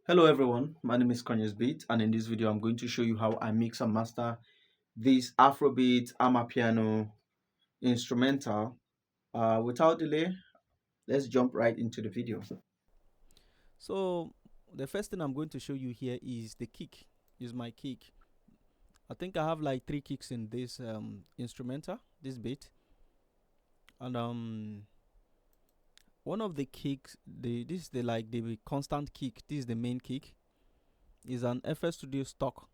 Hello everyone, my name is Kanyes Beat, and in this video I'm going to show you how I mix and master this Afrobeat Amapiano instrumental. Without delay, let's jump right into the video. So the first thing I'm going to show you here is the kick. Is my kick. I think I have like three kicks in this instrumental, this beat, and one of the kicks, this is the like the constant kick. This is the main kick. Is an FL Studio stock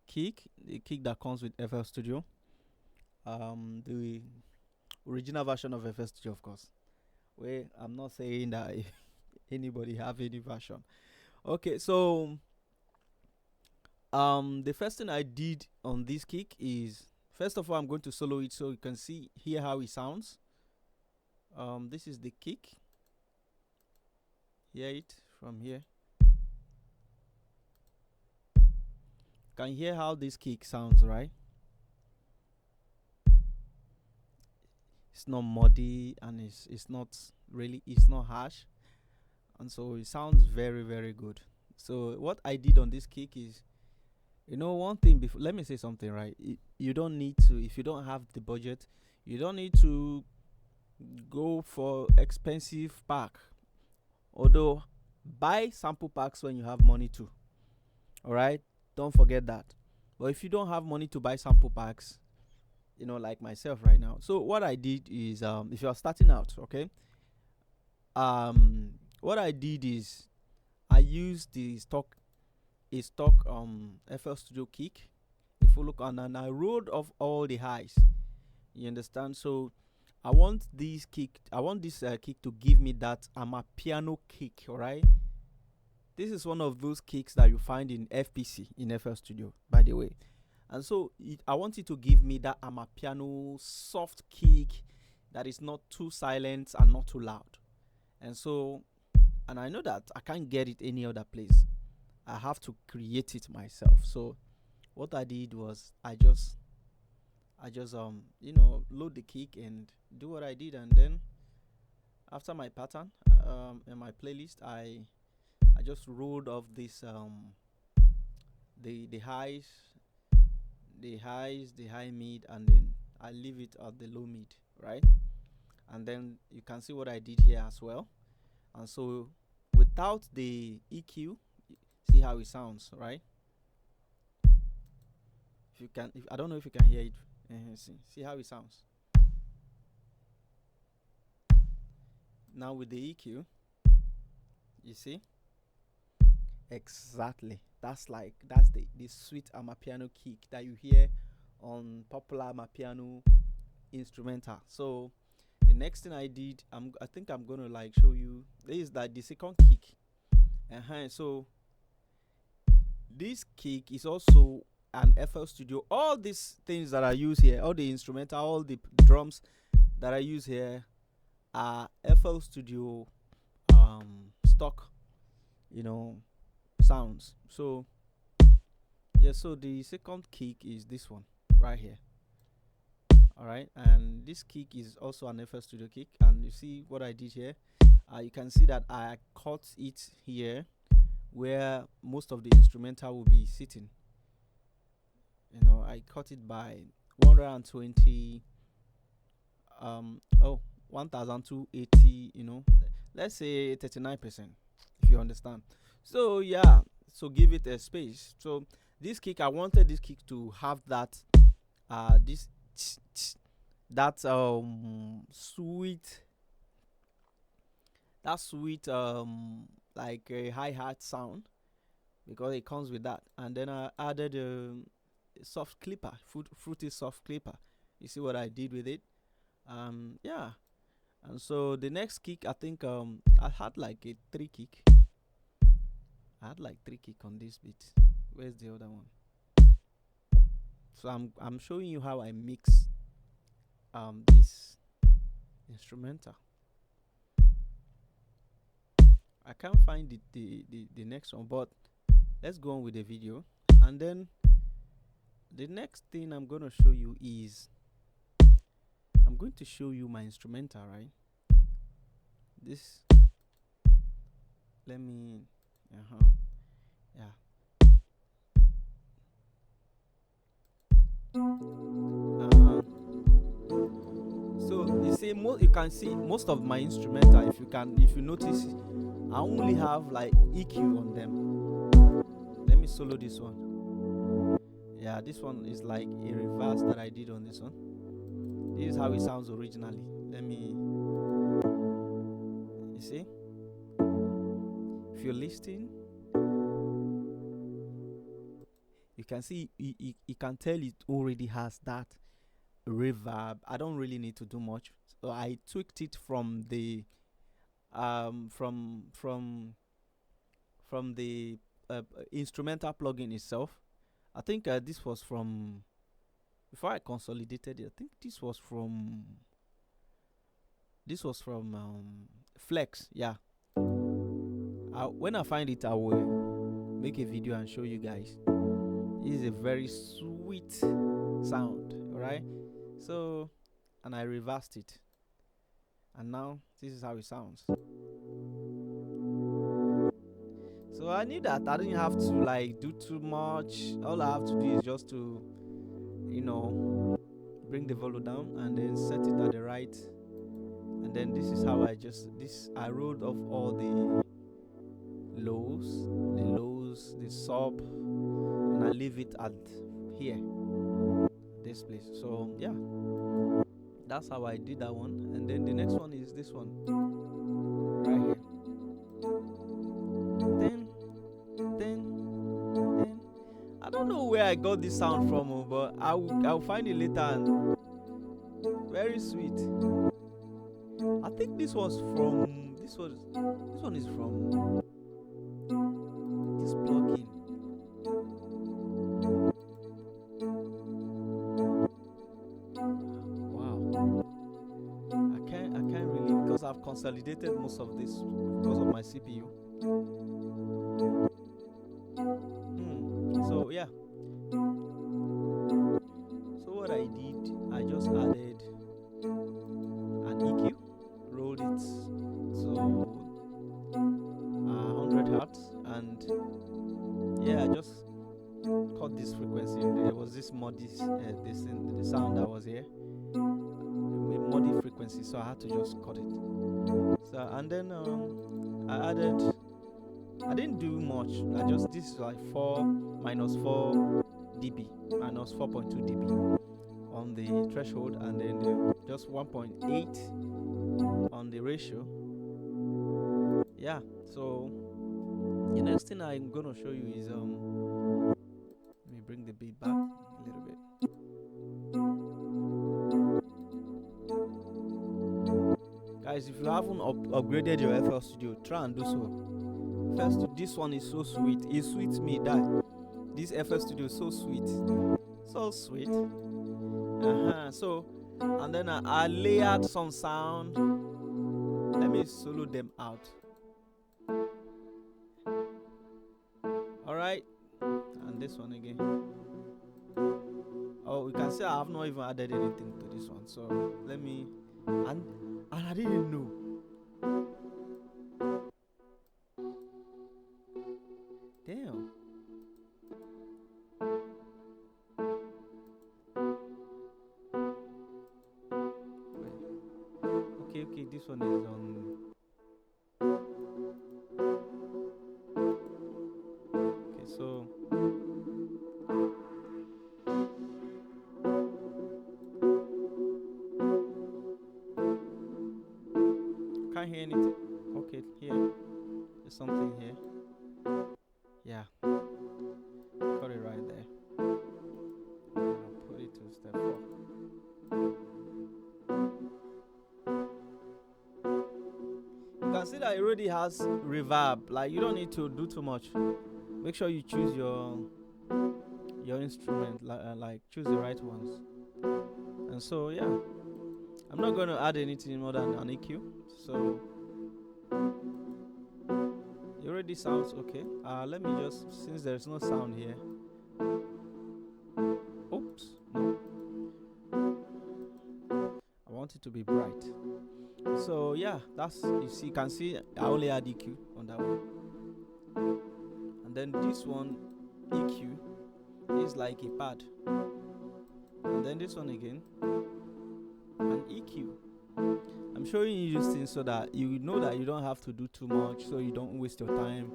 kick, the kick that comes with FL Studio. The original version of FL Studio, of course. Where I'm not saying that anybody have any version. Okay, so the first thing I did on this kick is, first of all, I'm going to solo it so you can hear how it sounds. This is the kick. Hear it from here. Can you hear how this kick sounds, right? It's not muddy and it's not harsh, and so it sounds very good. So what I did on this kick is, one thing before, let me say something, right? You don't need to, if you don't have the budget, you don't need to go for expensive pack. Although, buy sample packs when you have money too. All right, don't forget that. But if you don't have money to buy sample packs, like myself right now. So what I did is, if you are starting out, okay, what I did is I used a stock FL Studio kick. If you look on, and I rolled off all the highs. You understand? So I want this kick to give me that piano kick. All right. This is one of those kicks that you find in FPC, in FL Studio, by the way. And so I want it to give me that piano soft kick that is not too silent and not too loud. And so, and I know that I can't get it any other place. I have to create it myself. So what I did was I just load the kick and do what I did, and then after my pattern in my playlist, I just rolled off this the highs, the high mid, and then I leave it at the low mid, right? And then you can see what I did here as well. And so without the EQ, see how it sounds, right? If you can, if I don't know if you can hear it, see how it sounds. Now with the EQ, you see exactly. That's the sweet amapiano kick that you hear on popular amapiano instrumental. So the next thing I did, I think I'm gonna like show you. This is like the second kick. So this kick is also an FL Studio. All these things that I use here, all the instrumental, all the drums that I use here are FL Studio stock, you know, sounds. So yeah, so the second kick is this one right here. All right, and this kick is also an FL Studio kick, and you see what I did here. You can see that I cut it here where most of the instrumental will be sitting. I cut it by 120 oh 1280, let's say 39%, if you understand. So yeah, so give it a space. So this kick, I wanted this kick to have that this that sweet, like a hi-hat sound, because it comes with that. And then I added a soft clipper, fruity soft clipper. You see what I did with it? Yeah. And so the next kick, I think I had like a three kick. I had like three kick on this beat. Where's the other one? So I'm showing you how I mix this instrumental. I can't find the next one, but let's go on with the video. And then the next thing I'm gonna show you is, I'm going to show you my instrumental, right? This, let me Uh-huh. Yeah. Uh-huh. So you see, you can see most of my instrumental. If you notice, I only have like EQ on them. Let me solo this one. Yeah, this one is like a reverse that I did on this one. This is how it sounds originally. Let me, you see, if you're listening, you can see, you can tell it already has that reverb. I don't really need to do much. So I tweaked it from the um from from from the instrumental plugin itself. I think this was from before I consolidated it. I think this was from Flex. Yeah. When I find it, I will make a video and show you guys. This is a very sweet sound. All right. So, and I reversed it, and now this is how it sounds. So I knew that I didn't have to like do too much. All I have to do is just to, bring the volume down and then set it at the right. And then this is how I rolled off all the lows, the sub, and I leave it at here, this place. So yeah, that's how I did that one. And then the next one is this one right here. Then, then. I don't know where I got this sound from, but I'll find it later. And very sweet. I think this one is from this plugin. Wow. I can't really, because I've consolidated most of this because of my CPU. So yeah. So what I did, I just added an EQ, rolled it to 100 hertz, and yeah, I just cut this frequency. There was this muddy the sound that was here, a muddy frequency, so I had to just cut it. So and then I didn't do much. This is like 4 minus 4 dB, minus 4.2 dB on the threshold, and then just 1.8 on the ratio. Yeah. So the next thing I'm gonna show you is let me bring the beat back a little bit. Guys, if you haven't upgraded your FL Studio, try and do so. First, this one is so sweet. It sweets me that this FL Studio is so sweet, so sweet. So, and then I layered some sound. Let me solo them out. All right, and this one again. Oh, you can see I have not even added anything to this one. So let me, and I didn't know. Damn. Okay, this one is on. Okay, so can't hear anything. Okay, here there's something here. Yeah, got it right there. I'll put it to step 4. You can see that it already has reverb. Like, you don't need to do too much. Make sure you choose your instrument, like choose the right ones. And so yeah, I'm not going to add anything more than an EQ. So it already sounds okay. Let me just, since there's no sound here. Oops, no. I want it to be bright. So yeah, you can see I only add EQ on that one. then this one EQ is like a pad, and then this one again an EQ. I'm showing you these things so that you know that you don't have to do too much, so you don't waste your time.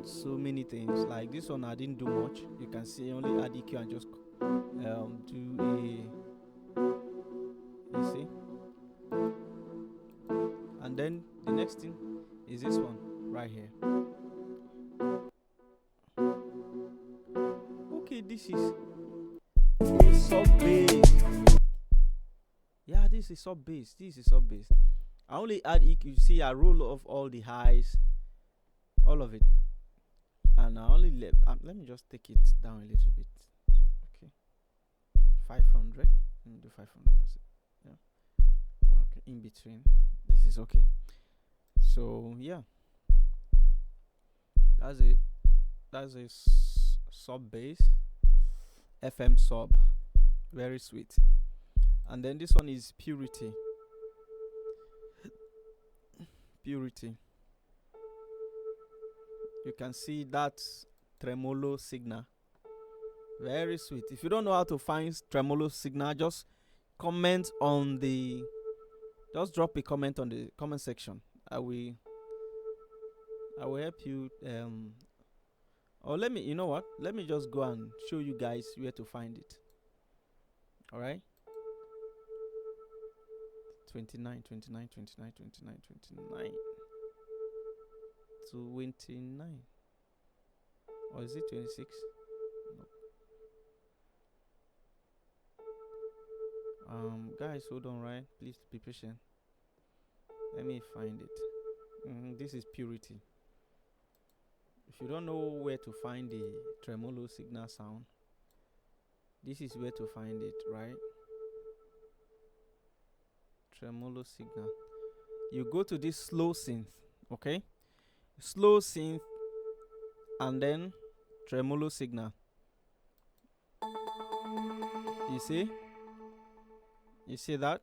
So many things like this one I didn't do much. You can see I only add EQ and just do a, you see, and then the next thing is this one right here. Okay, this is a sub bass. Yeah, this is sub bass. This is sub bass. I only add EQ. See, I roll off all the highs, all of it, and I only left. Let me just take it down a little bit. Okay, 500. Let me do 500. Yeah. Okay, in between. This is okay. So yeah, that's it. That's a sub bass, FM sub, very sweet. And then this one is purity. Purity. You can see that tremolo signal, very sweet. If you don't know how to find tremolo signal, just comment on the, just drop a comment on the comment section. I will help you. Or let me, you know what? Let me just go and show you guys where to find it. All right. 29, 29, 29, 29, 29, 29. Or is it 26? No. Guys, hold on, right? Please be patient. Let me find it. This is purity. If you don't know where to find the tremolo signal sound, this is where to find it, right? Tremolo signal. You go to this slow synth, okay? Slow synth, and then tremolo signal. You see? You see that?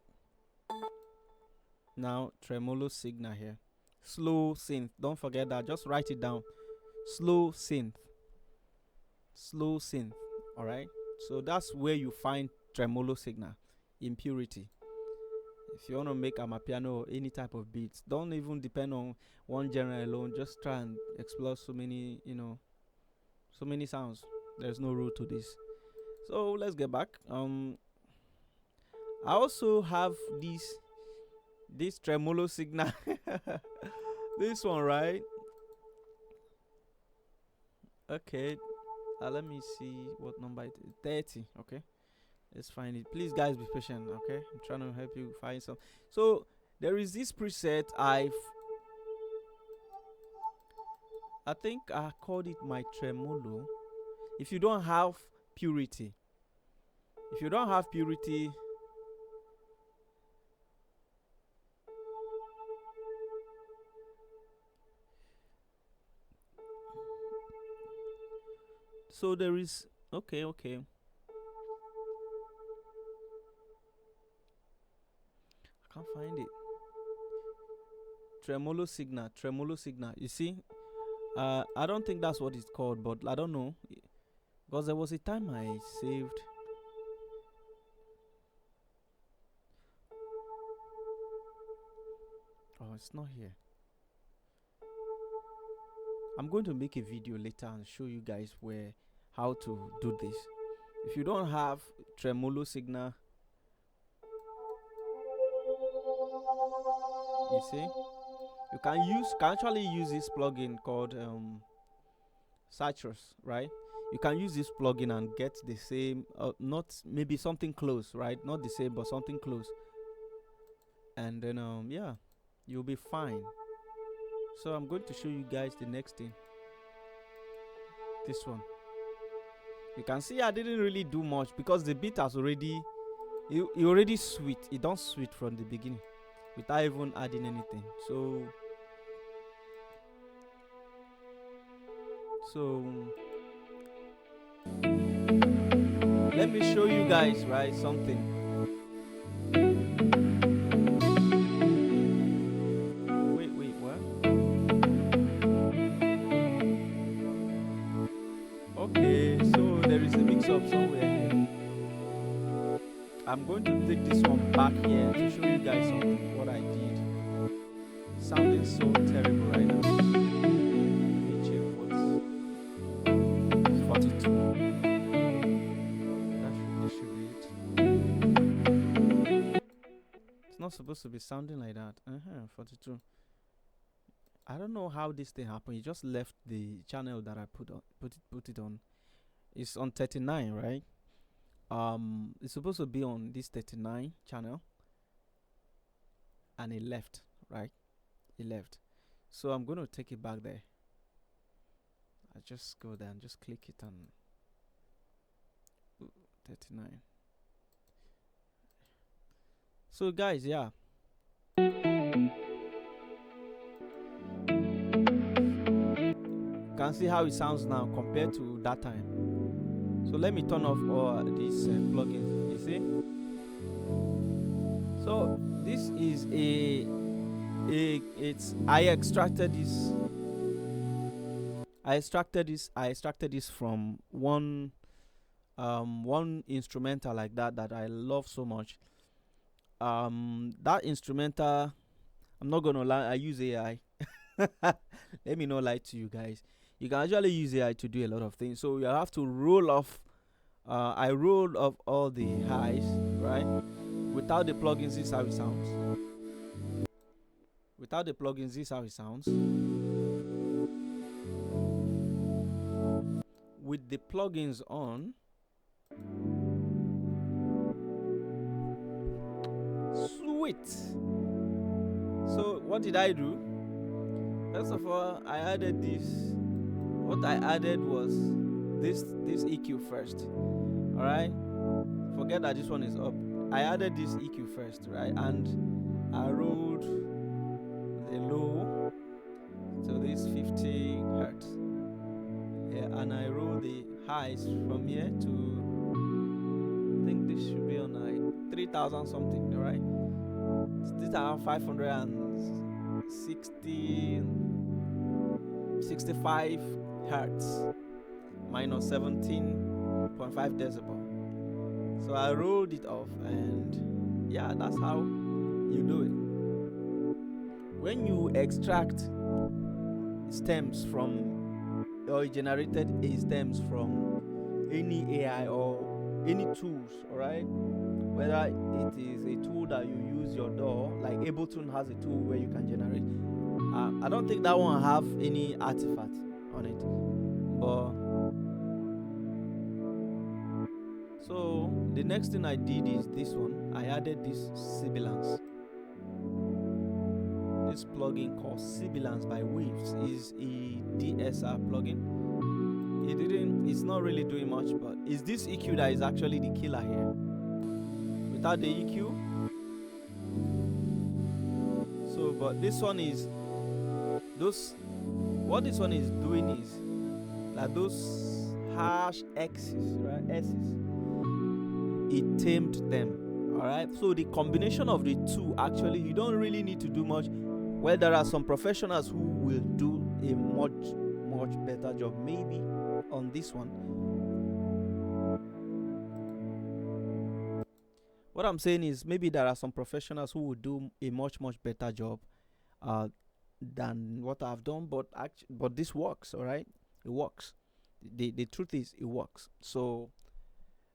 Now tremolo signal here. Slow synth. Don't forget that. Just write it down. Slow synth. Slow synth. Alright? So that's where you find tremolo signal. Impurity. If you want to make amapiano or any type of beats, don't even depend on one genre alone. Just try and explore so many, so many sounds. There's no rule to this. So let's get back. I also have this tremolo signal. This one, right? Okay. Let me see what number it is. 30. Okay. Let's find it. Please, guys, be patient. Okay, I'm trying to help you find some. So there is this preset. I think I called it my tremolo. If you don't have purity, so there is okay. I can't find it. Tremolo signal. You see, I don't think that's what it's called, but I don't know, because there was a time I saved. Oh, it's not here. I'm going to make a video later and show you guys how to do this. If you don't have tremolo signal, you see, you can actually use this plugin called Citrus, right? You can use this plugin and get the same, not maybe something close, right? Not the same, but something close. And then yeah, you'll be fine. So I'm going to show you guys the next thing. This one. You can see I didn't really do much because the beat has already, it already sweet. It don't sweet from the beginning without even adding anything. So let me show you guys, right, something. Wait, what? up somewhere here. I'm going to take this one back here to show you guys something what I did. Sounding so terrible right now. Let me check what's 42. This should be it. It's not supposed to be sounding like that. 42. I don't know how this thing happened. You just left the channel that I put it on. It's on 39, right? It's supposed to be on this 39 channel, and it left, right? It left. So I'm going to take it back there. I just go there and just click it and 39. So guys, yeah. Can see how it sounds now compared to that time. So let me turn off all these plugins. You see? So this is I extracted this from one instrumental like that I love so much. That instrumental, I'm not gonna lie, I use AI. Let me not lie to you guys. You can actually use AI to do a lot of things. So you have to roll off. I rolled off all the highs, right? Without the plugins, this is how it sounds. Without the plugins, this is how it sounds. With the plugins on, sweet. So what did I do? First of all, I added this. What I added was this EQ first. All right. Forget that this one is up. I added this EQ first, right? And I rolled the low to this 50 hertz. Yeah, and I rolled the highs from here to, I think this should be on like 3,000 something, all right? These are 565 hertz minus 17.5 decibel. So I rolled it off, and yeah, that's how you do it. When you extract stems from, or generated stems from any AI or any tools, alright? Whether it is a tool that you use your DAW, like Ableton has a tool where you can generate. I don't think that one have any artifact on it, but so the next thing I did is this one. I added this sibilance. This plugin called Sibilance by Waves is a DSR plugin. It's not really doing much, but it's this EQ that is actually the killer here. Without the EQ, so but this one is what this one is doing is that those harsh X's, right? S's, it tamed them. Alright, so the combination of the two, actually you don't really need to do much. Well, there are some professionals who will do a much better job maybe on this one. What I'm saying is maybe there are some professionals who will do a much better job than what I've done, but this works. All right, it works. The truth is it works. So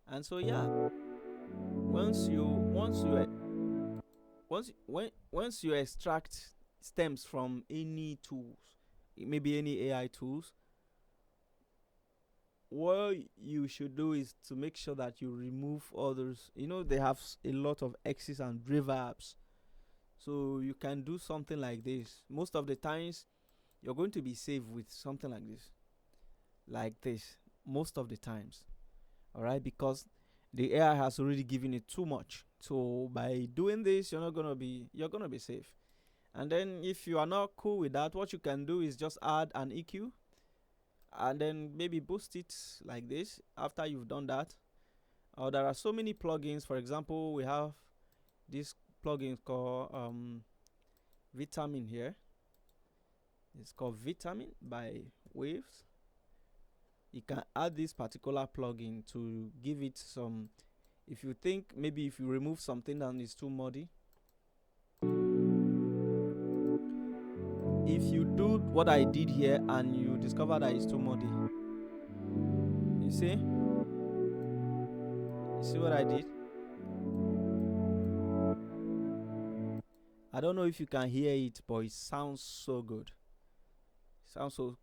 yeah, once you extract stems from any tools, maybe any AI tools, what you should do is to make sure that you remove others. They have a lot of X's and reverbs, so you can do something like this. Most of the times you're going to be safe with something like this most of the times. All right, because the AI has already given it too much. So by doing this, you're gonna be safe. And then if you are not cool with that, what you can do is just add an EQ and then maybe boost it like this after you've done that. Or there are so many plugins. For example, we have this plugin called Vitamin here. It's called Vitamin by Waves. you can add this particular plugin to give it some. If you think maybe if you remove something and it's too muddy, if you do what I did here and you discover that it's too muddy, you see what I did? I don't know if you can hear it, but it sounds so good. It sounds so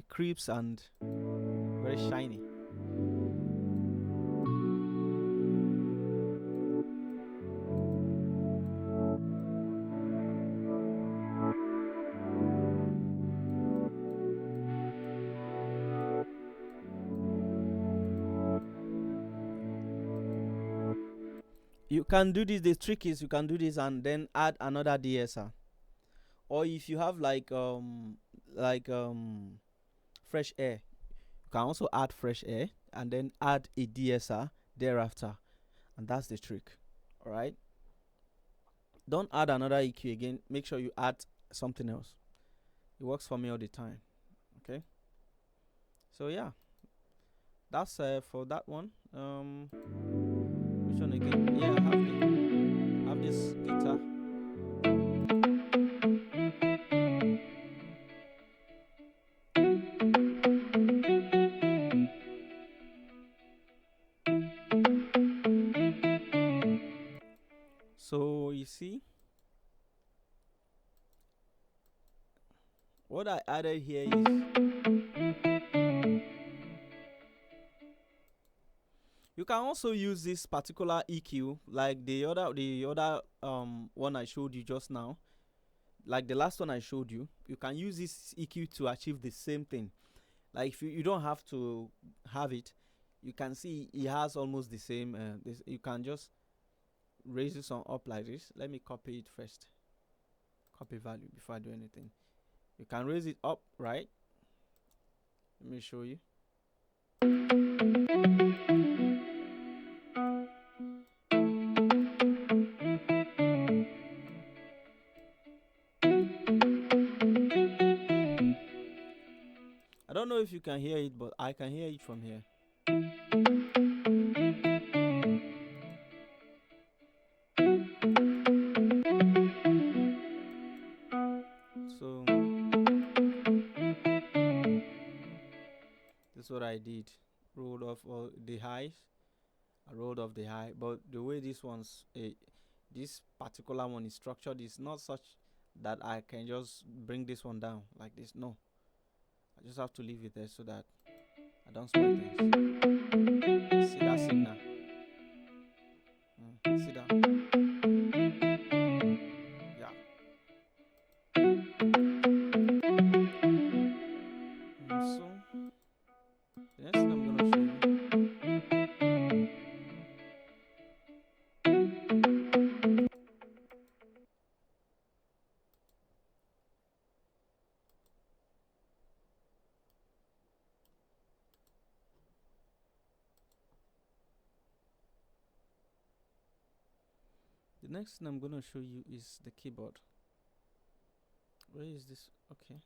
crisp and very shiny. You can do this. The trick is you can do this and then add another DSR, or if you have like fresh air, you can also add fresh air and then add a DSR thereafter, and that's the trick. All right. Don't add another EQ again. Make sure you add something else. It works for me all the time. Okay. So yeah, that's for that one. Which one again? Yeah, I have this guitar. So you see, what I added here is you can also use this particular EQ like the other one I showed you just now. Like the last one I showed you, you can use this EQ to achieve the same thing. Like if you don't have to have it, you can see it has almost the same. This you can just raise this one up like this. Let me copy it first. Copy value before I do anything. You can raise it up, right? Let me show you. I don't know if you can hear it, but I can hear it from here. So this is what I did. Rolled off all the highs. I rolled off the high, but the way this particular one is structured is not such that I can just bring this one down like this. No, I just have to leave it there so that I don't spoil things. See that signal? See that? Yeah. So the next thing I'm gonna show you. The next thing I'm gonna show you is the keyboard. Where is this? Okay.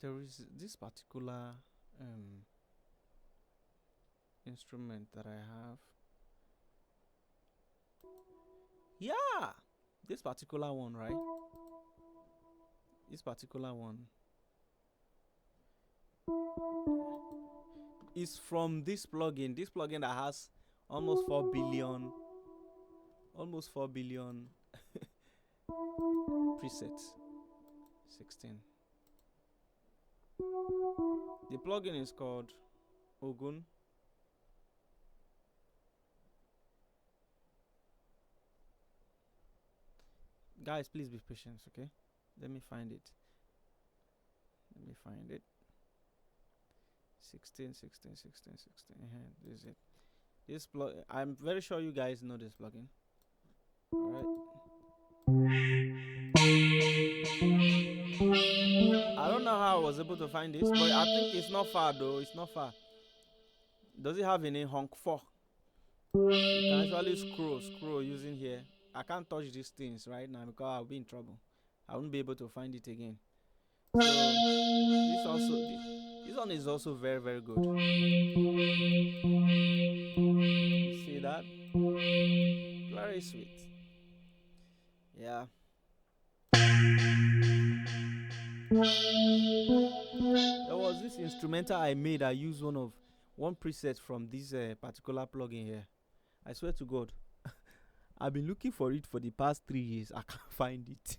There is this particular instrument that I have. Yeah, this particular one, right? This particular one is from this plugin. This plugin that has almost 4 billion presets. 16. The plugin is called Ogun. Guys, please be patient, okay? Let me find it. 16. This is it. This plug. I'm very sure you guys know this plugin. All right. I don't know how I was able to find this, but I think it's not far though. It's not far. Does it have any honk 4? You can actually scroll using here. I can't touch these things right now because I'll be in trouble. I won't be able to find it again. So this one is also very very good. You see that? Very sweet. Yeah. There was this instrumental I made. I used one preset from this particular plugin here. I swear to God, I've been looking for it for the past 3 years. I can't find it.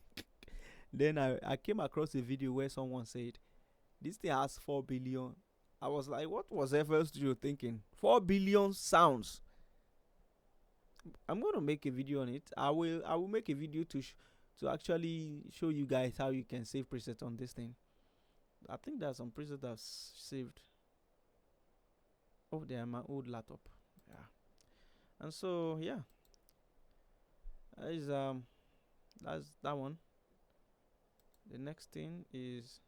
Then I came across a video where someone said this thing has 4 billion. I was like, what was FL Studio thinking? 4 billion sounds. I'm gonna make a video on it. I will make a video to actually show you guys how you can save presets on this thing. I think there's some presets that's saved. Oh, they're my old laptop. Yeah. And so yeah, that is that's that one. The next thing is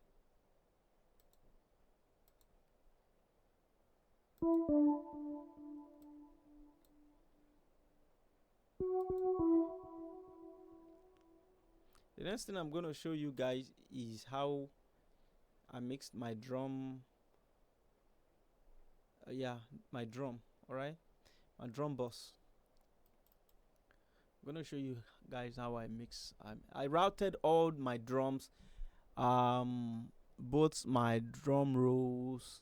the next thing I'm gonna show you guys is how I mixed my drum. Yeah, my drum. All right, my drum boss. I'm gonna show you guys how I mix. I routed all my drums, both my drum rolls,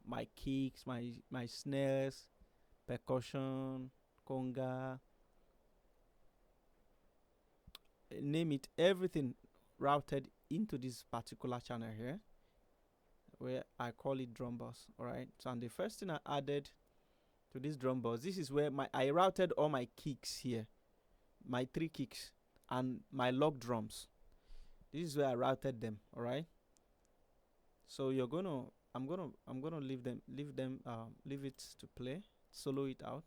my kicks, my snares, percussion, conga, name it, everything routed into this particular channel here, where I call it drum bus. All right. So and the first thing I added to this drum bus, this is where I routed all my kicks here, my 3 kicks and my log drums. This is where I routed them. All right. So I'm gonna leave it to play, solo it out.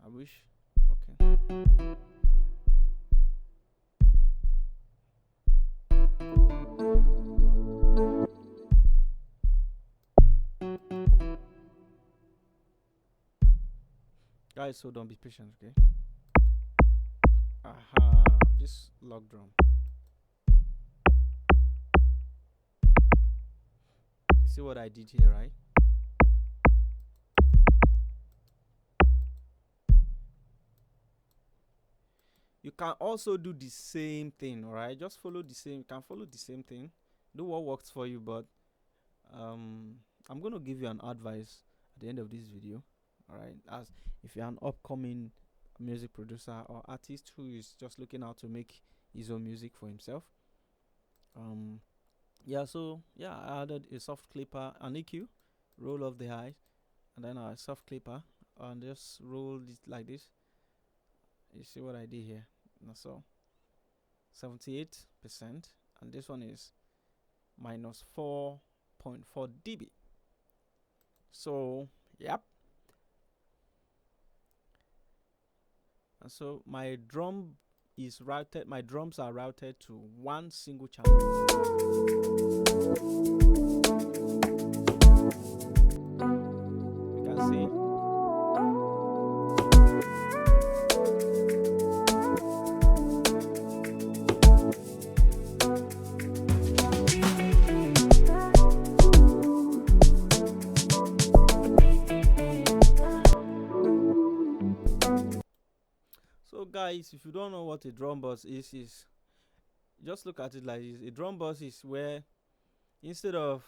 I wish. Okay. Guys, so don't be patient, okay? Aha, this log drum. See what I did here, right? You can also do the same thing, all right? Just follow the same. You can follow the same thing. Do what works for you, but I'm gonna give you an advice at the end of this video, all right? As if you're an upcoming music producer or artist who is just looking out to make his own music for himself. Yeah. So yeah, I added a soft clipper, an EQ, roll off the highs, and then a soft clipper, and just roll it like this. You see what I did here? So 78%, and this one is minus 4.4 dB. So yep. And so my drums are routed to one single channel. You can see. So guys, if you don't know what a drum bus is just look at it like this. A drum bus is where instead of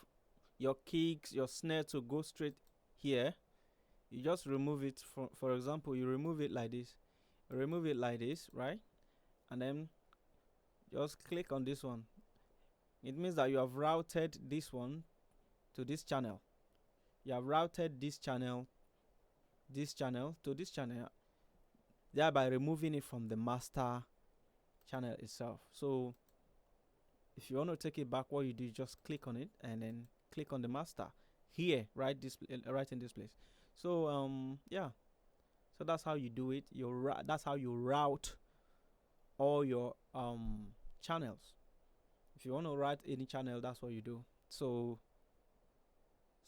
your kicks, your snare to go straight here, you just remove it. For example, you remove it like this, right? And then just click on this one. It means that you have routed this one to this channel. You have routed this channel to this channel, thereby removing it from the master channel itself. So if you want to take it back, what you do is just click on it and then click on the master here, right in this place. So yeah, So that's how you do it. That's how you route all your channels. If you want to route any channel, that's what you do. So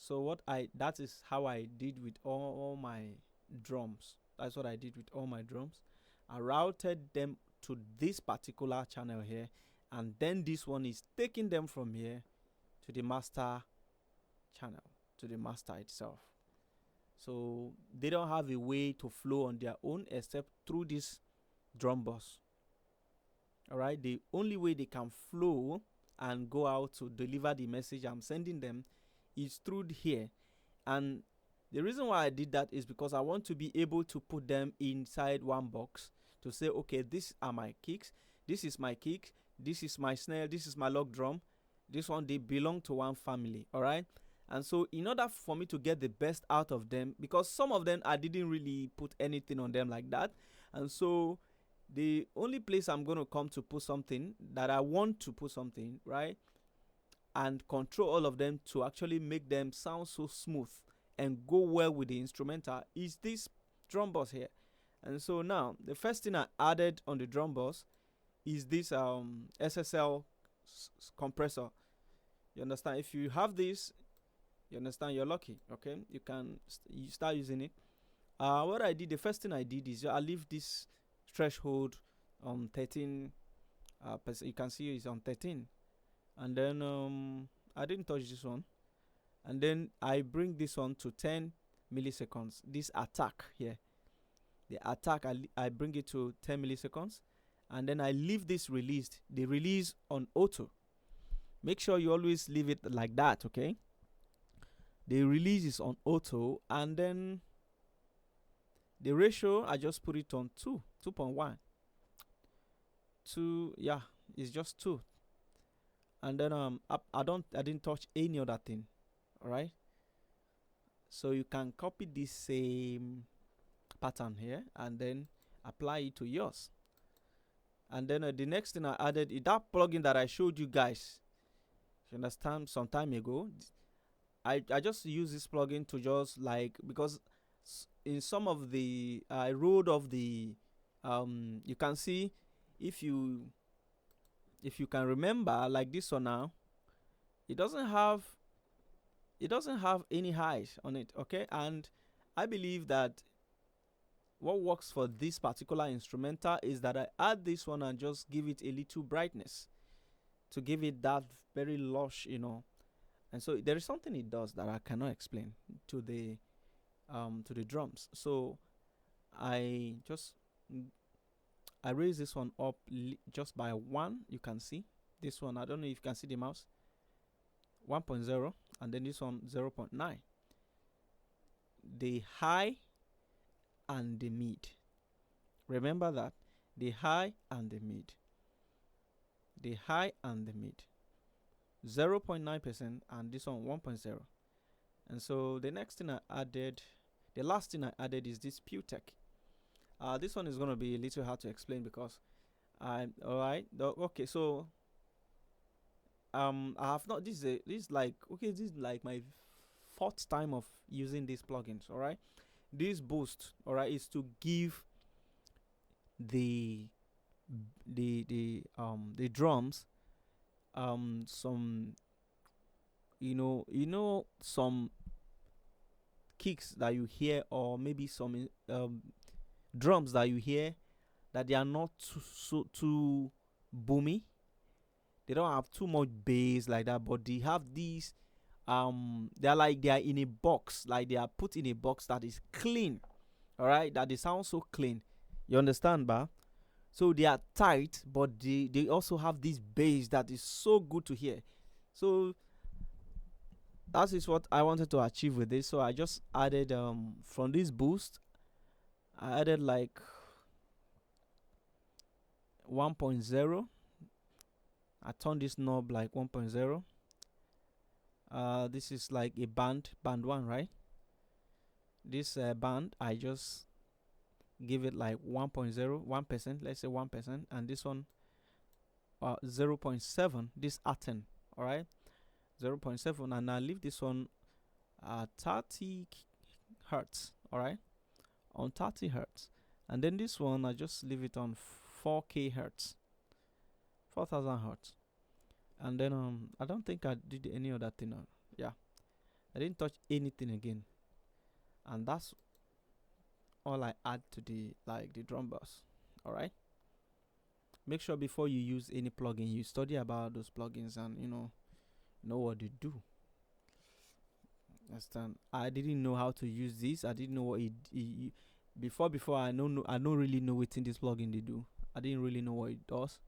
what I that is how I did with all my drums. That's what I did with all my drums. I routed them to this particular channel here, and then this one is taking them from here to the master channel, to the master itself. So they don't have a way to flow on their own except through this drum bus. All right, the only way they can flow and go out to deliver the message I'm sending them is through here. And the reason why I did that is because I want to be able to put them inside one box to say, okay, these are my kicks, this is my kick, this is my snare, this is my log drum, this one, they belong to one family. All right. And so in order for me to get the best out of them, because some of them I didn't really put anything on them like that, and so the only place I'm going to come to put something that I want to put something, right, and control all of them to actually make them sound so smooth and go well with the instrumental is this drum bus here. And so now the first thing I added on the drum bus is this SSL compressor. You understand? If you have this, you understand, you're lucky. Okay, you start using it. What I did, the first thing I did is I leave this threshold on 13. You can see it's on 13, and then I didn't touch this one, and then I bring this one to 10 milliseconds. This attack here, the attack, I bring it to 10 milliseconds, and then I leave this released, the release on auto. Make sure you always leave it like that. Okay, the release is on auto, and then the ratio, I just put it on 2.1. 2, yeah, it's just 2. And then I didn't touch any other thing. All right. So you can copy this same pattern here and then apply it to yours. And then the next thing I added is that plugin that I showed you guys. You understand? Some time ago, I just use this plugin to just like, because in some of the I wrote of the you can see, if you can remember, like this one now, it doesn't have any highs on it. Okay, and I believe that what works for this particular instrumental is that I add this one and just give it a little brightness to give it that very lush, and so there is something it does that I cannot explain to the drums. So I raise this one up just by 1. You can see this one, I don't know if you can see the mouse, 1.0, and then this one 0.9. The high and the mid, remember that, the high and the mid, 0.9%, and this one 1.0. And so the last thing I added is this Pewtech. This one is going to be a little hard to explain because alright, okay, so I have not, this is like my 4th time of using these plugins. All right, this boost, all right, is to give the drums some some kicks that you hear, or maybe some drums that you hear that they are not too boomy. They don't have too much bass like that, but they have these they are in a box, like they are put in a box that is clean. All right, that they sound so clean. You understand, ba? So they are tight, but they also have this bass that is so good to hear. So that is what I wanted to achieve with this. So I just added from this boost, I added like 1.0. I turned this knob like 1.0. This is like a band 1, right? This band, I just give it like 1.0, 1%, let's say 1%, and this one 0.7, this atom, all right, 0.7, and I leave this one 30 hertz, all right, on 30 hertz, and then this one I just leave it on 4k hertz, 4000 hertz. And then I don't think I did any other thing. Yeah, I didn't touch anything again, and that's all I add to the drum bus. All right. Make sure before you use any plugin, you study about those plugins and know what they do. Understand? I didn't know how to use this. I didn't know what before I don't really know what in this plugin they do. I didn't really know what it does,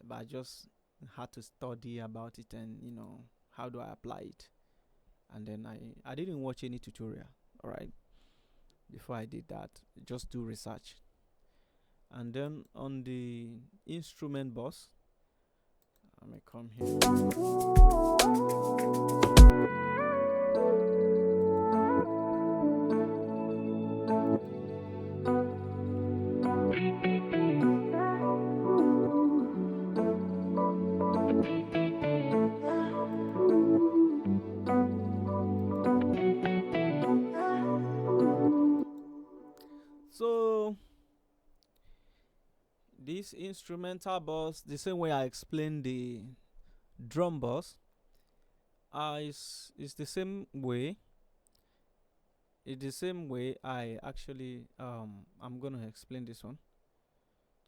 but I just had to study about it and how do I apply it. And then I didn't watch any tutorial. All right. Before I did that, just do research. And then on the instrument bus, let me come here. So this instrumental bus, the same way I explained the drum bus, is the same way. It's the same way I actually I'm gonna explain this one.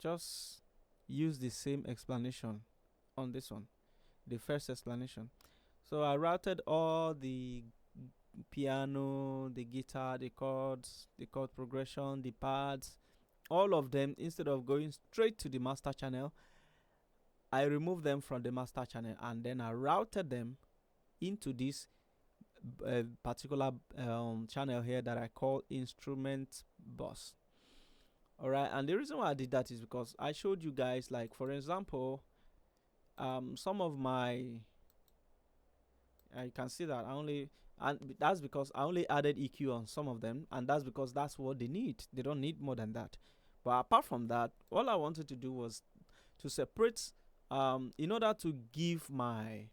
Just use the same explanation on this one, the first explanation. So I routed all the piano, the guitar, the chords, the chord progression, the pads, all of them. Instead of going straight to the master channel, I removed them from the master channel and then I routed them into this particular channel here that I call instrument bus. Alright, and the reason why I did that is because I showed you guys, like for example, some of my you can see that I only, and that's because I only added EQ on some of them, and that's because that's what they need. They don't need more than that. But apart from that, all I wanted to do was to separate, in order to give my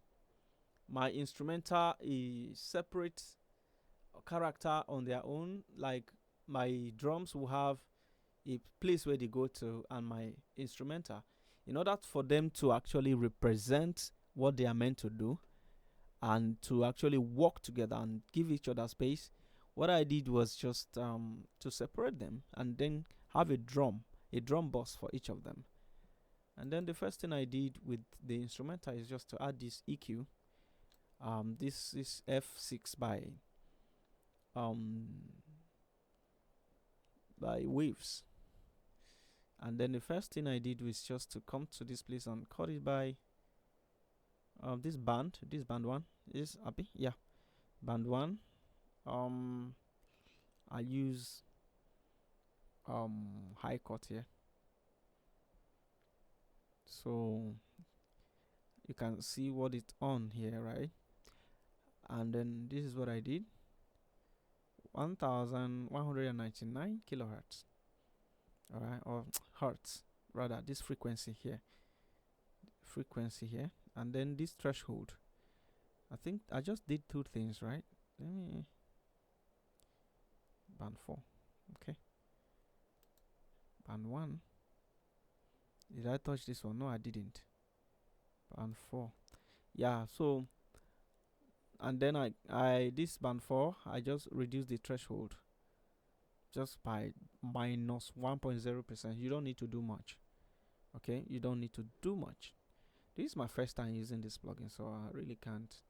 instrumental a separate character on their own. Like my drums will have a place where they go to, and my instrumental, in order for them to actually represent what they are meant to do and to actually work together and give each other space, what I did was just to separate them and then have a drum bus for each of them. And then the first thing I did with the instrumental is just to add this EQ. This is F6 um by Waves. And then the first thing I did was just to come to this place and cut it by this band one is happy, yeah, band one. I use high cut here, so you can see what it's on here, right? And then this is what I did: 1199 kilohertz. All right, or hertz rather, this frequency here, and then this threshold. I think I just did two things, right? Let me band 4, okay, band 1. Did I touch this one? No, I didn't. Band 4, yeah. So and then I this band 4, I just reduced the threshold just by minus 1.0%. You don't need to do much, okay? You don't need to do much. This is my first time using this plugin, so I really can't.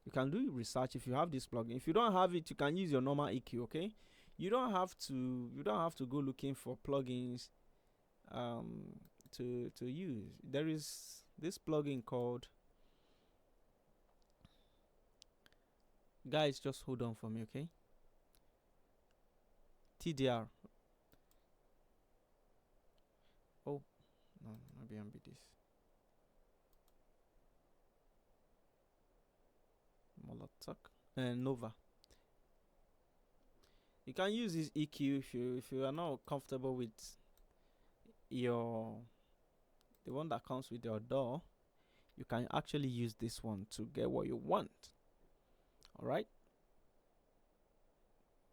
You can do research if you have this plugin. If you don't have it, you can use your normal EQ, okay? You don't have to go looking for plugins to use. There is this plugin called, guys, just hold on for me, okay? TDR. Oh no, maybe I'm be this Molotov and Nova. You can use this EQ if you are not comfortable with the one that comes with your DAW. You can actually use this one to get what you want. All right,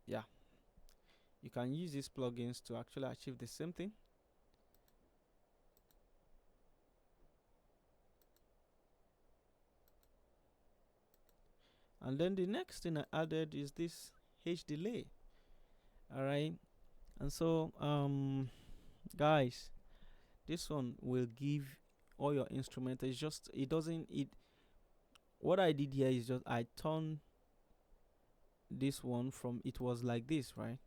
yeah. You can use these plugins to actually achieve the same thing. And then the next thing I added is this H delay. All right. And so guys, this one will give all your instrument. It's just, it doesn't, it what I did here is just I turned this one from, it was like this, right?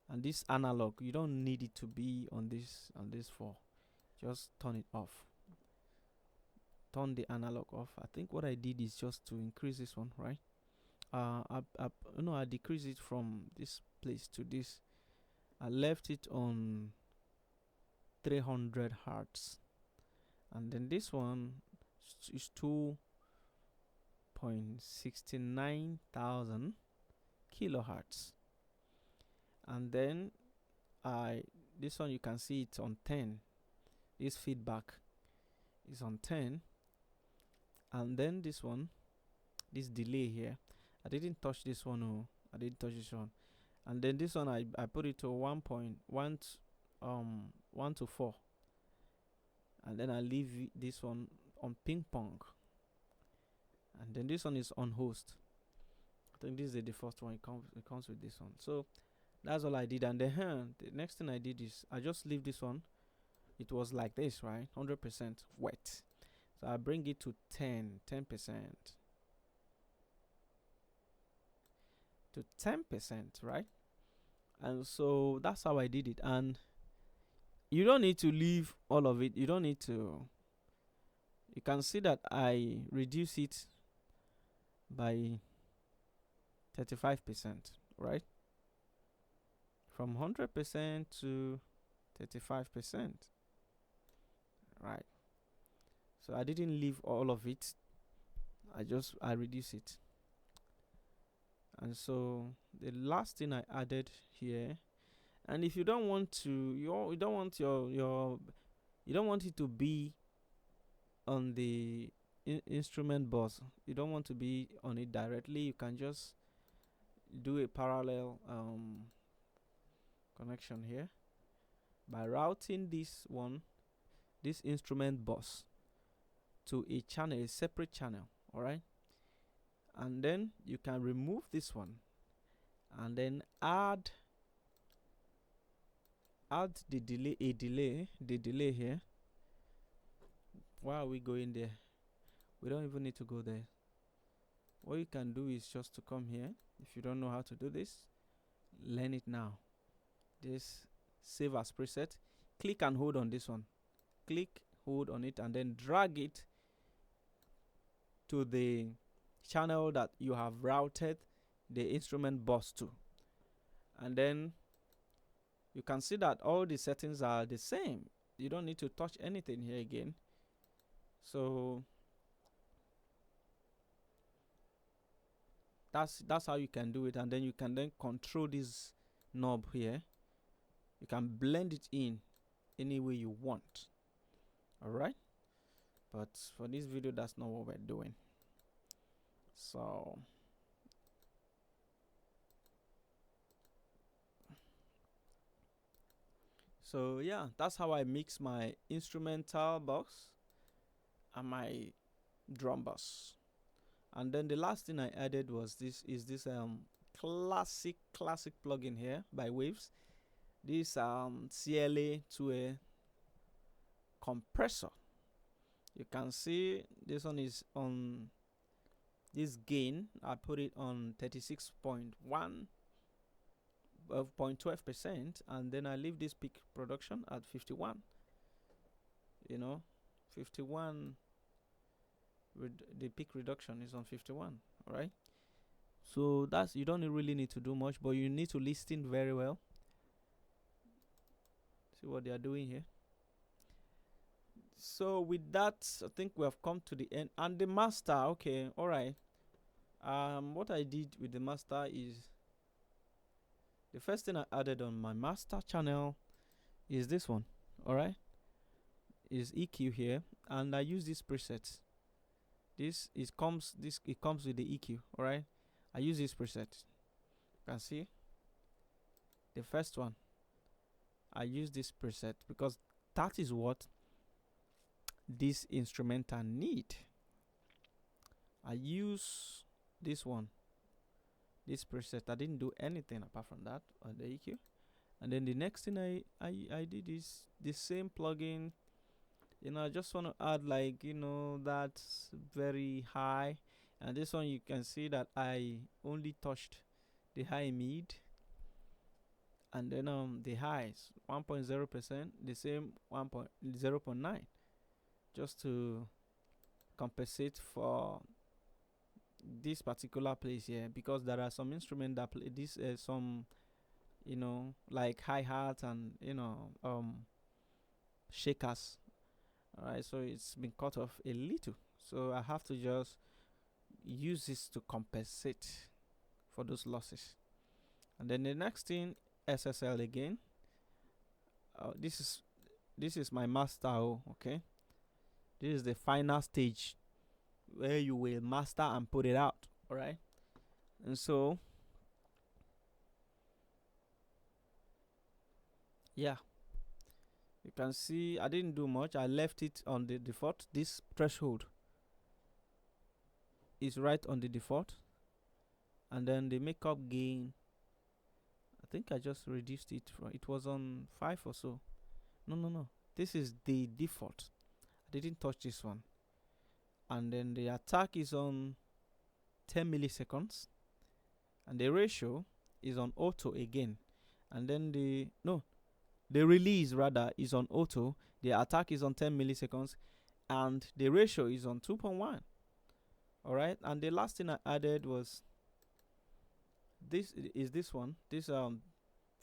And this analog, you don't need it to be on this 4. Just turn it off, turn the analog off. I think what I did is just to increase this one, right? I decrease it from this place to this. I left it on 300 hertz, and then this one is 2.69,000 kilohertz. And then I this one, you can see it's on 10. This feedback is on 10. And then this one, this delay here, I didn't touch this one. Oh, I didn't touch this one. And then this one, I put it to 1.1 1 to 4. And then I leave this one on ping pong. And then this one is on host. I think this is the first one. It comes with this one. So that's all I did. And then the next thing I did is I just leave this one. It was like this, right? 100% wet. So I bring it to 10%. To 10%, right? And so that's how I did it. And you don't need to leave all of it. You don't need to. You can see that I reduce it by 35%, right? From 100% to 35%, right? So I didn't leave all of it. I reduce it. And so the last thing I added here, and if you don't want to, you don't want you don't want it to be on the instrument bus. You don't want to be on it directly. You can just do a parallel connection here by routing this instrument bus to a channel, a separate channel. All right. And then you can remove this one and then add the delay here. Why are we going there? We don't even need to go there. What you can do is just to come here. If you don't know how to do this, learn it now. This save as preset. Click and hold on this one. Click, hold on it, and then drag it to the channel that you have routed the instrument bus to. And then you can see that all the settings are the same. You don't need to touch anything here again. So that's how you can do it. And then you can then control this knob here. You can blend it in any way you want. All right, but for this video, that's not what we're doing. So yeah, that's how I mix my instrumental box and my drum bus. And then the last thing I added was this classic plugin here by Waves. This CLA to a compressor. You can see this one is on this gain. I put it on 36.1 of 0.12%, and then I leave this peak production at 51. 51. The peak reduction is on 51. All right. So that's, you don't really need to do much, but you need to listen very well. See what they are doing here. So with that, I think we have come to the end. And the master, okay, all right. What I did with the master is, the first thing I added on my master channel is this one. All right, is EQ here, and I use this preset. It comes with the EQ. All right, I use this preset. You can see The first one, I use this preset because that is what this instrumental need. I use this one, this preset. I didn't do anything apart from that on the EQ. And then the next thing I did is the same plugin. I just want to add, like, that's very high. And this one, you can see that I only touched the high mid, and then the highs 1.0%, the same 1.0.9, just to compensate for this particular place here, because there are some instruments that play this some like hi-hat and shakers. All right, so it's been cut off a little, so I have to just use this to compensate for those losses. And then the next thing, SSL again. This is my master. Okay, this is the final stage where you will master and put it out. All right, and so yeah, you can see I didn't do much. I left it on the default. This threshold is right on the default, and then the makeup gain, I think I just reduced it from, it was on 5 or so. No, this is the default. I didn't touch this one. And then the attack is on 10 milliseconds, and the ratio is on auto again. And then the release rather is on auto, the attack is on 10 milliseconds, and the ratio is on 2.1. All right, and the last thing I added was this one, this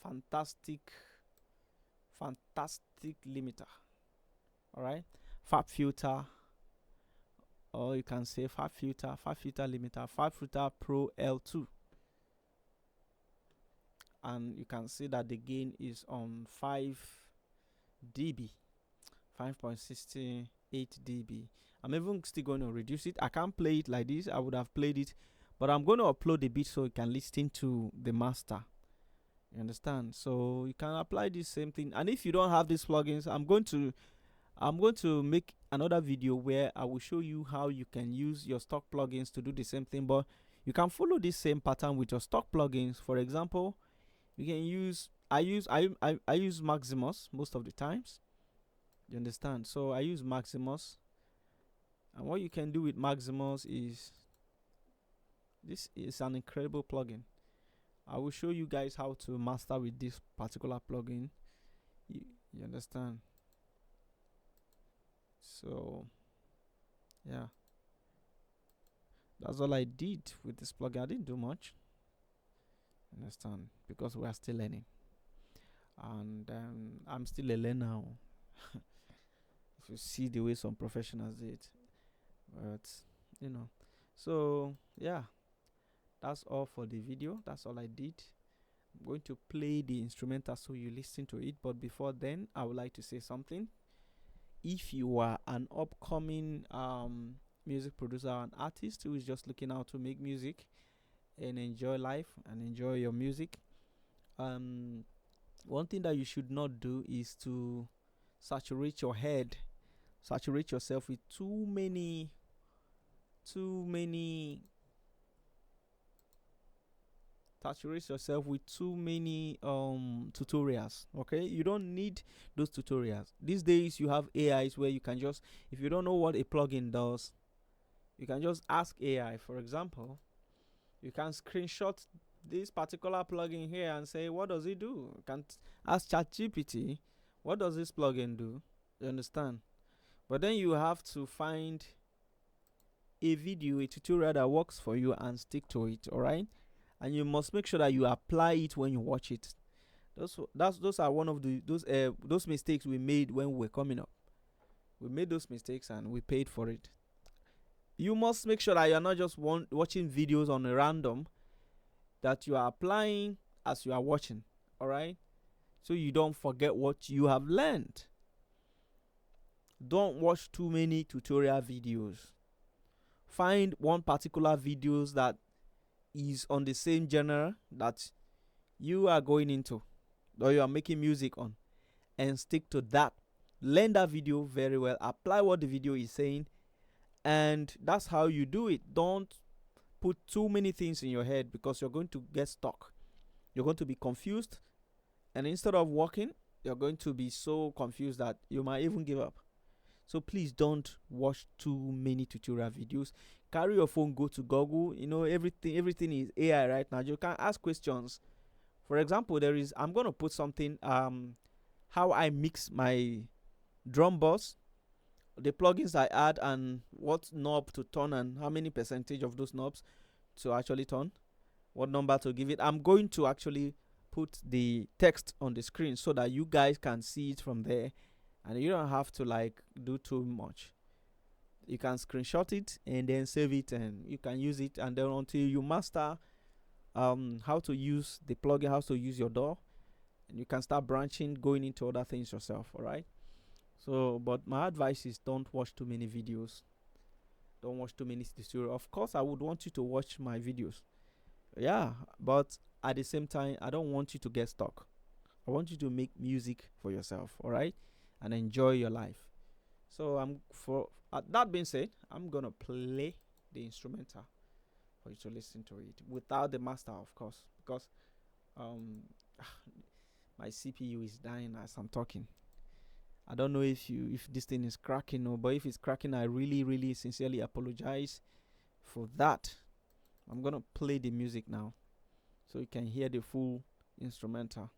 fantastic limiter. All right, fab filter, or you can say fab filter limiter, fab filter pro L2. And you can see that the gain is on 5 dB, 5.68 dB. I'm even still going to reduce it. I can't play it like this. I would have played it, but I'm going to upload the beat so you can listen to the master. You understand? So you can apply this same thing. And if you don't have these plugins, I'm going to make another video where I will show you how you can use your stock plugins to do the same thing, but you can follow this same pattern with your stock plugins. For example, you can use I use Maximus most of the times. You understand? So I use Maximus, and what you can do with Maximus is, this is an incredible plugin. I will show you guys how to master with this particular plugin. You understand? So yeah, that's all I did with this plugin. I didn't do much. Understand? Because we are still learning, and I'm still a learner. If you see the way some professionals did, but so yeah, that's all for the video. That's all I did. I'm going to play the instrumental so you listen to it, but before then, I would like to say something. If you are an upcoming music producer and artist who is just looking out to make music and enjoy life and enjoy your music, one thing that you should not do is to saturate yourself with too many tutorials. Okay, you don't need those tutorials. These days you have AIs where you can just, if you don't know what a plugin does, you can just ask AI. For example, you can screenshot this particular plugin here and say, what does it do? You can ask ChatGPT, what does this plugin do? You understand? But then you have to find a video, a tutorial that works for you and stick to it. All right, and you must make sure that you apply it when you watch it. Those are one of those mistakes we made when we were coming up. We made those mistakes and we paid for it. You must make sure that you're not just watching videos on a random, that you are applying as you are watching. All right, so you don't forget what you have learned. Don't watch too many tutorial videos. Find one particular videos that is on the same genre that you are going into. or you are making music on, and stick to that. Learn that video very well. Apply what the video is saying, and that's how you do it. Don't put too many things in your head, because you're going to get stuck. You're going to be confused, and instead of working, you're going to be so confused that you might even give up. So please don't watch too many tutorial videos. Carry your phone, go to Google. Everything is AI right now. You can ask questions. For example, I'm gonna put something, how I mix my drum bus, the plugins I add, and what knob to turn, and how many percentage of those knobs to actually turn, what number to give it. I'm going to actually put the text on the screen so that you guys can see it from there, and you don't have to like do too much. You can screenshot it and then save it, and you can use it, and then until you master how to use the plugin, how to use your DAW, and you can start branching, going into other things yourself. All right. So, but my advice is, don't watch too many videos. Don't watch too many tutorials. Of course, I would want you to watch my videos. Yeah, but at the same time, I don't want you to get stuck. I want you to make music for yourself, all right, and enjoy your life. So that being said, I'm gonna play the instrumental for you to listen to it without the master, of course, because um my CPU is dying as I'm talking. I don't know if this thing is cracking, or but if it's cracking, I really, really sincerely apologize for that. I'm gonna play the music now, so you can hear the full instrumental.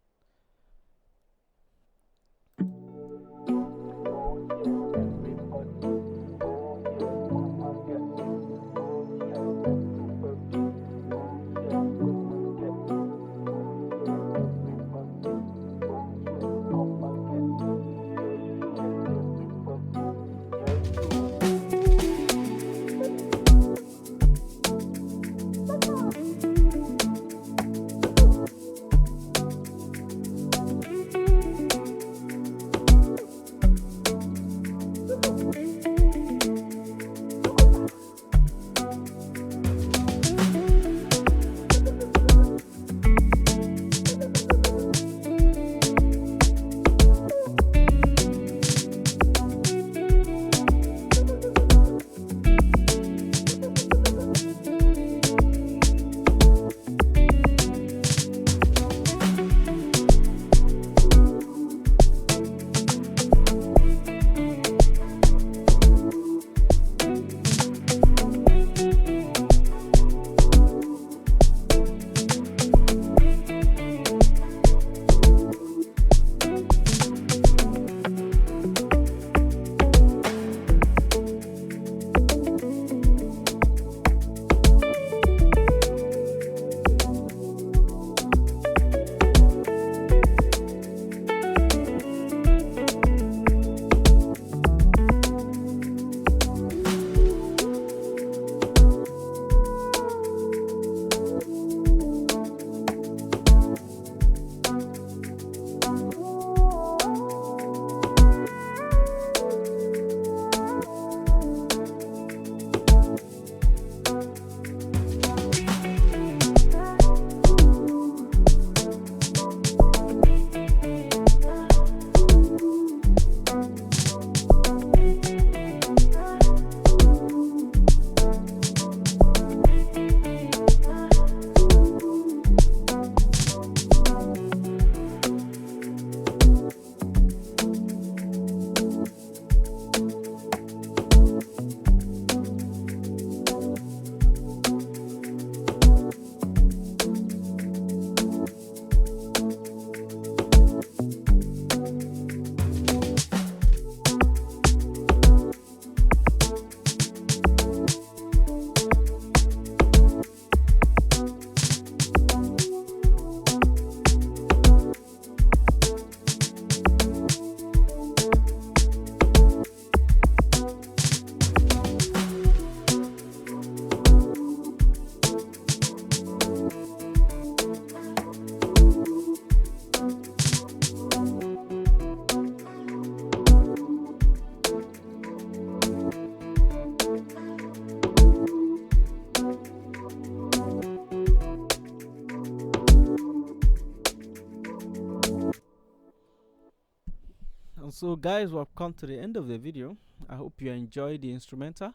And so, guys, we've come to the end of the video. I hope you enjoyed the instrumental.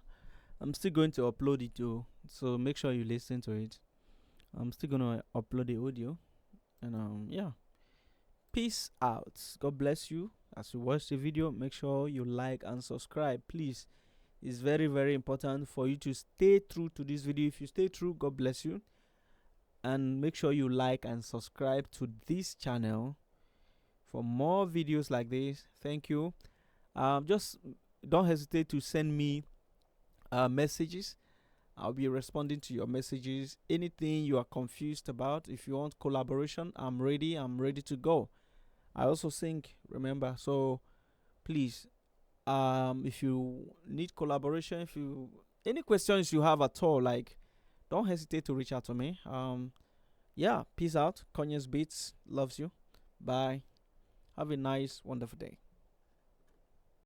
I'm still going to upload it too, so make sure you listen to it. I'm still gonna upload the audio, and yeah. Peace out. God bless you. As you watch the video, make sure you like and subscribe, please. It's very, very important for you to stay true to this video. If you stay true, God bless you. And make sure you like and subscribe to this channel for more videos like this. Thank you. Just don't hesitate to send me messages. I'll be responding to your messages. Anything you are confused about, if you want collaboration, I'm ready. I'm ready to go. I also sing, remember. So please, if you need collaboration, if you any questions you have at all, like, don't hesitate to reach out to me. Yeah, peace out. Kanye's Beats loves you. Bye. Have a nice, wonderful day.